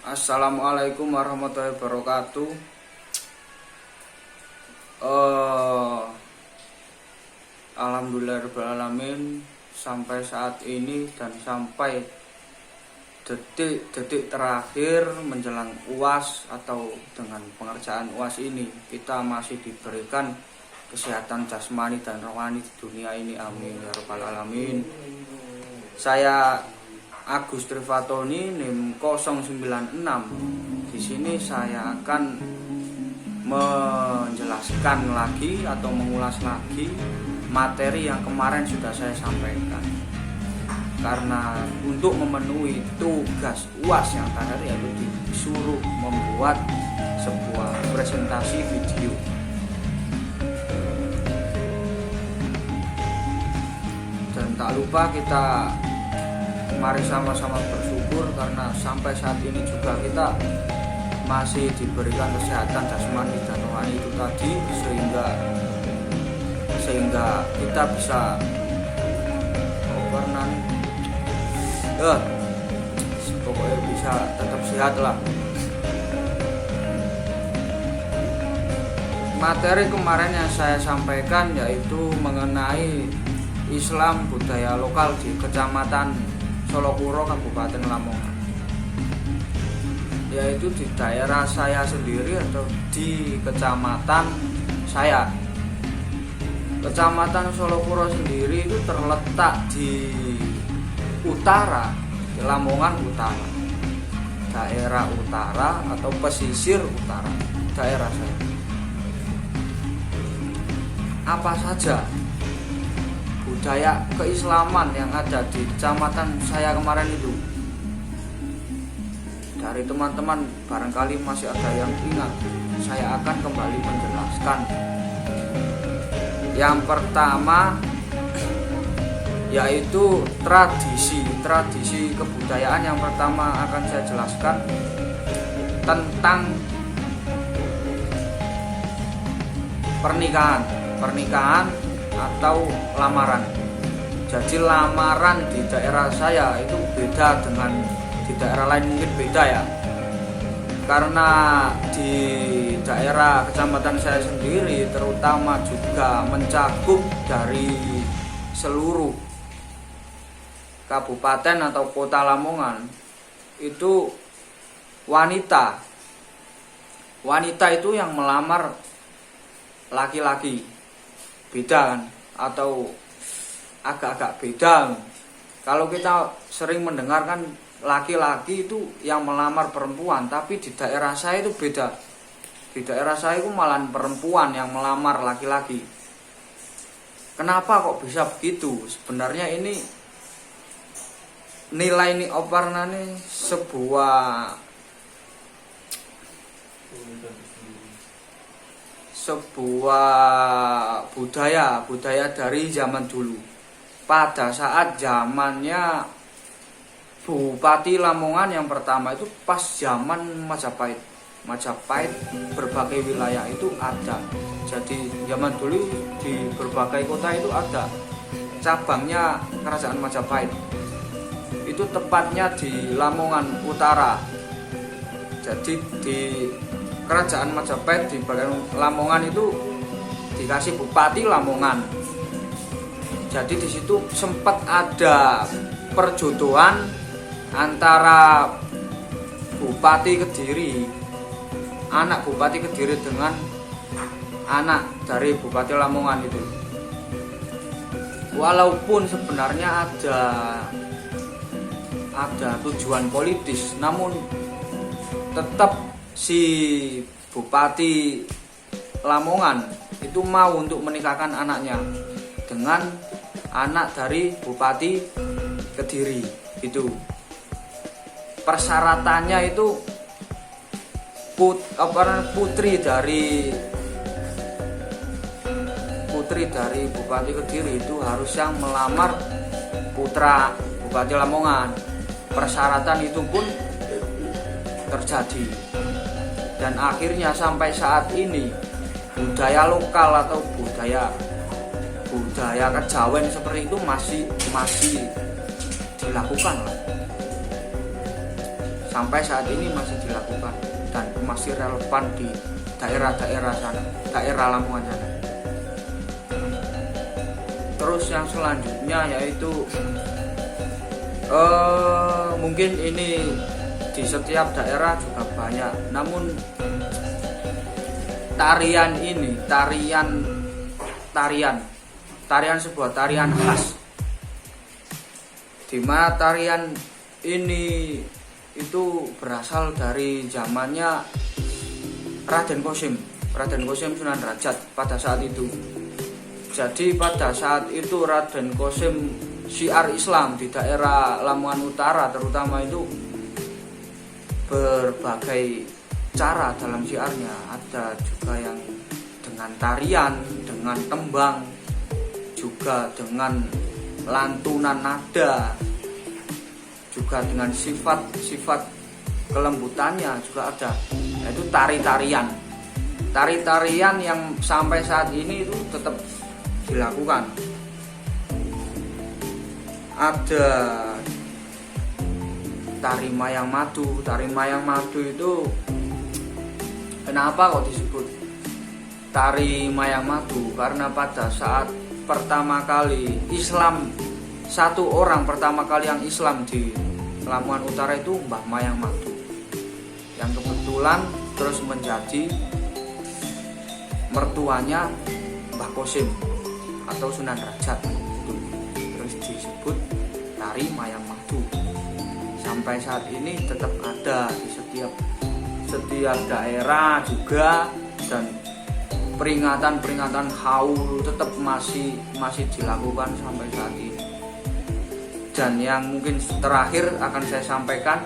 Assalamualaikum warahmatullahi wabarakatuh. Alhamdulillahirrahmanirrahim. Sampai saat ini dan sampai detik-detik terakhir menjelang UAS atau dengan pengerjaan UAS ini, kita masih diberikan kesehatan jasmani dan rohani di dunia ini. Amin ya rabbal alamin. Saya Agus Trifatoni, NIM 096. Di sini saya akan menjelaskan lagi atau mengulas lagi materi yang kemarin sudah saya sampaikan. Karena untuk memenuhi tugas UAS yang tadi, yaitu disuruh membuat sebuah presentasi video. Dan tak lupa kita mari sama-sama bersyukur karena sampai saat ini juga kita masih diberikan kesehatan jasmani dan rohani itu tadi, sehingga kita bisa pokoknya bisa tetap sehat lah. Materi kemarin yang saya sampaikan yaitu mengenai Islam budaya lokal di Kecamatan Solokuro, Kabupaten Lamongan, yaitu di daerah saya sendiri atau di kecamatan saya. Kecamatan Solokuro sendiri itu terletak di utara, di Lamongan Utara, daerah utara atau pesisir utara daerah saya. Apa saja budaya keislaman yang ada di kecamatan saya kemarin itu? Dari teman-teman barangkali masih ada yang ingat, saya akan kembali menjelaskan. Yang pertama yaitu tradisi kebudayaan. Yang pertama akan saya jelaskan tentang pernikahan atau lamaran. Jadi lamaran di daerah saya itu beda dengan di daerah lain, mungkin beda ya. Karena di daerah kecamatan saya sendiri terutama juga mencakup dari seluruh kabupaten atau kota Lamongan, itu wanita itu yang melamar laki-laki. Beda kan, atau agak-agak beda. Kalau kita sering mendengarkan laki-laki itu yang melamar perempuan, tapi di daerah saya itu beda. Di daerah saya itu malah perempuan yang melamar laki-laki. Kenapa kok bisa begitu? Sebenarnya ini nilai ini oparnane sebuah budaya dari zaman dulu. Pada saat zamannya Bupati Lamongan yang pertama itu pas zaman Majapahit berbagai wilayah itu ada. Jadi zaman dulu di berbagai kota itu ada cabangnya Kerajaan Majapahit. Itu tepatnya di Lamongan Utara. Jadi di Kerajaan Majapahit di bagian Lamongan itu dikasih Bupati Lamongan. Jadi di situ sempat ada perjodohan antara Bupati Kediri, anak Bupati Kediri dengan anak dari Bupati Lamongan itu. Walaupun sebenarnya ada tujuan politis, namun tetap si Bupati Lamongan itu mau untuk menikahkan anaknya dengan anak dari Bupati Kediri itu. Persyaratannya itu putri dari Bupati Kediri itu harus yang melamar putra Bupati Lamongan. Persyaratan itu pun terjadi. Dan akhirnya sampai saat ini budaya lokal atau budaya kejawen seperti itu masih dilakukan lah. sampai saat ini masih dilakukan dan masih relevan di daerah-daerah sana, daerah Lamongan sana. Terus yang selanjutnya yaitu mungkin ini di setiap daerah juga banyak, namun tarian ini tarian sebuah tarian khas, dimana tarian ini itu berasal dari zamannya Raden Kosim Sunan Derajat pada saat itu. Jadi pada saat itu Raden Kosim syiar Islam di daerah Lamongan Utara terutama itu berbagai cara dalam syiarnya. Ada juga yang dengan tarian, dengan tembang, juga dengan lantunan nada, juga dengan sifat kelembutannya juga ada, yaitu tari-tarian yang sampai saat ini itu tetap dilakukan. Ada tari Mayang Madu itu kenapa kok disebut tari Mayang Madu? Karena pada saat pertama kali Islam, satu orang pertama kali yang Islam di Lamongan Utara itu Mbah Mayang Madu, yang kebetulan terus menjadi mertuanya Mbah Kosim atau Sunan Derajat, terus disebut tari Mayang Madu. Sampai saat ini tetap ada di setiap daerah juga, dan peringatan haul tetap masih dilakukan sampai saat ini. Dan yang mungkin terakhir akan saya sampaikan,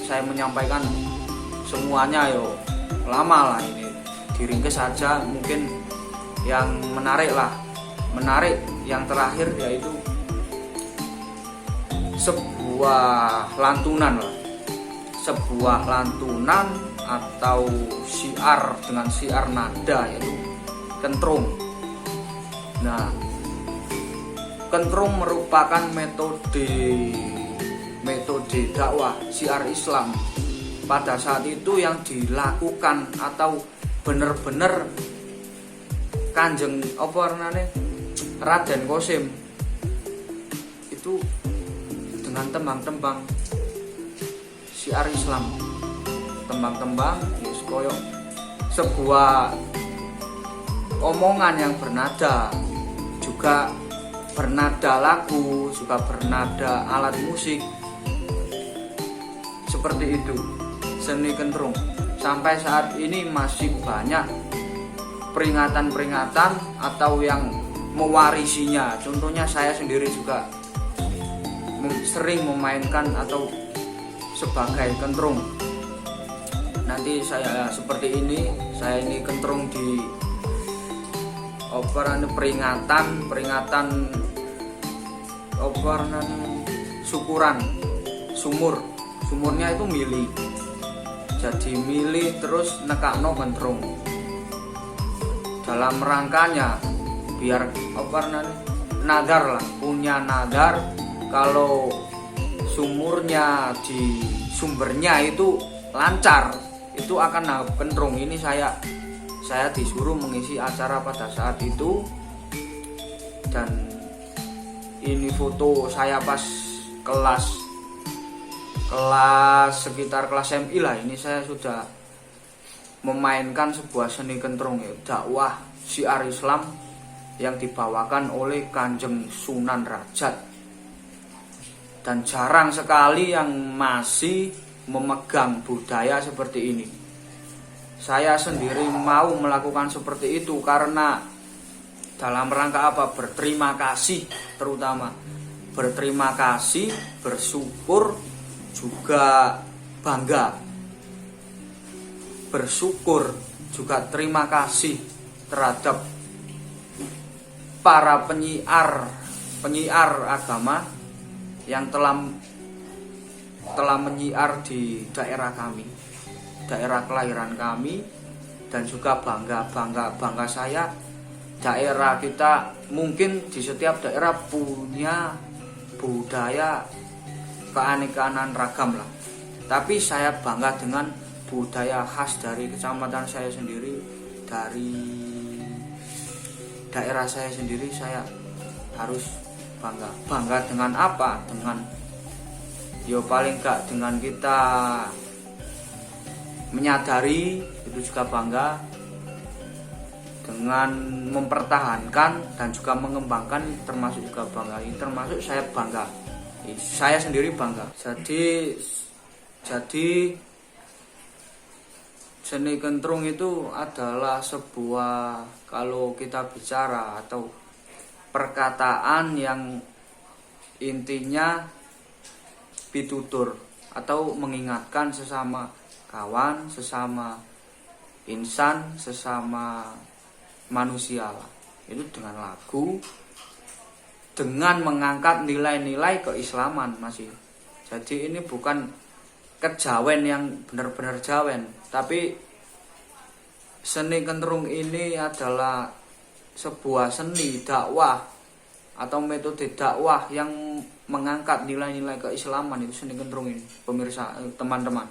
saya menyampaikan semuanya lama lah ini, diringkes saja. Mungkin yang menarik yang terakhir yaitu sebuah lantunan atau syiar dengan syiar nada, yaitu kentrung. Nah, kentrung merupakan metode dakwah syiar Islam pada saat itu yang dilakukan atau bener-bener Kanjeng Raden Kosim itu dengan tembang-tembang syiar Islam, tembang-tembang koyok sebuah omongan yang bernada, juga bernada lagu, juga bernada alat musik. Seperti itu seni kentrung. Sampai saat ini masih banyak peringatan atau yang mewarisinya. Contohnya saya sendiri juga sering memainkan atau sebagai kentrung. Nanti saya seperti ini, saya ini kentrung di peringatan syukuran sumurnya itu mili. Jadi mili terus nekakno kentrung. Dalam rangkanya biar nadar lah, punya nadar kalau sumbernya itu lancar, itu akan kentrung. Ini saya disuruh mengisi acara pada saat itu, dan ini foto saya pas kelas sekitar kelas MI lah. Ini saya sudah memainkan sebuah seni kentrung, dakwah syiar Islam yang dibawakan oleh Kanjeng Sunan Derajat. Dan jarang sekali yang masih memegang budaya seperti ini. Saya sendiri mau melakukan seperti itu karena dalam rangka apa? Berterima kasih, terutama berterima kasih, bersyukur, juga bangga. Bersyukur juga terima kasih terhadap para penyiar agama yang telah menyiar di daerah kami, daerah kelahiran kami, dan juga bangga saya, daerah kita mungkin di setiap daerah punya budaya keanekaragaman ragam lah. Tapi saya bangga dengan budaya khas dari kecamatan saya sendiri, dari daerah saya sendiri. Saya harus bangga dengan apa? Dengan paling gak dengan kita menyadari, itu juga bangga. Dengan mempertahankan dan juga mengembangkan, termasuk juga bangga. Ini termasuk saya bangga, saya sendiri bangga. Jadi seni kentrung itu adalah sebuah, kalau kita bicara atau perkataan yang intinya pitutur atau mengingatkan sesama kawan, sesama insan, sesama manusia lah. Itu dengan lagu, dengan mengangkat nilai-nilai keislaman masih. Jadi ini bukan kejawen yang benar-benar jawen, tapi seni kentrung ini adalah sebuah seni dakwah atau metode dakwah yang mengangkat nilai-nilai keislaman. Itu seni kentrung ini, pemirsa, teman-teman.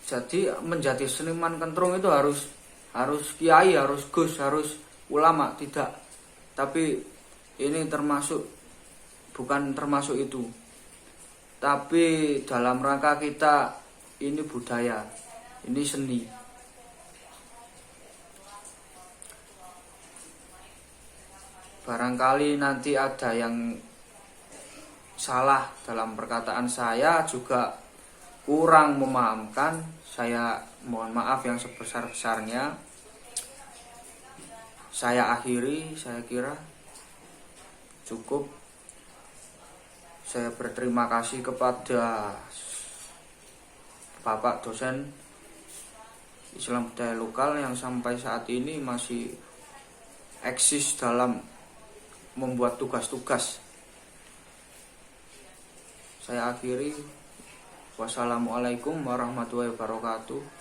Jadi menjadi seniman kentrung itu harus kiai, harus gus, harus ulama, tidak. Tapi ini bukan termasuk itu. Tapi dalam rangka kita, ini budaya, ini seni. Barangkali nanti ada yang salah dalam perkataan saya, juga kurang memahamkan. Saya mohon maaf yang sebesar-besarnya. Saya akhiri, saya kira cukup. Saya berterima kasih kepada Bapak dosen Islam budaya lokal yang sampai saat ini masih eksis dalam membuat tugas-tugas. Saya akhiri. Wassalamualaikum warahmatullahi wabarakatuh.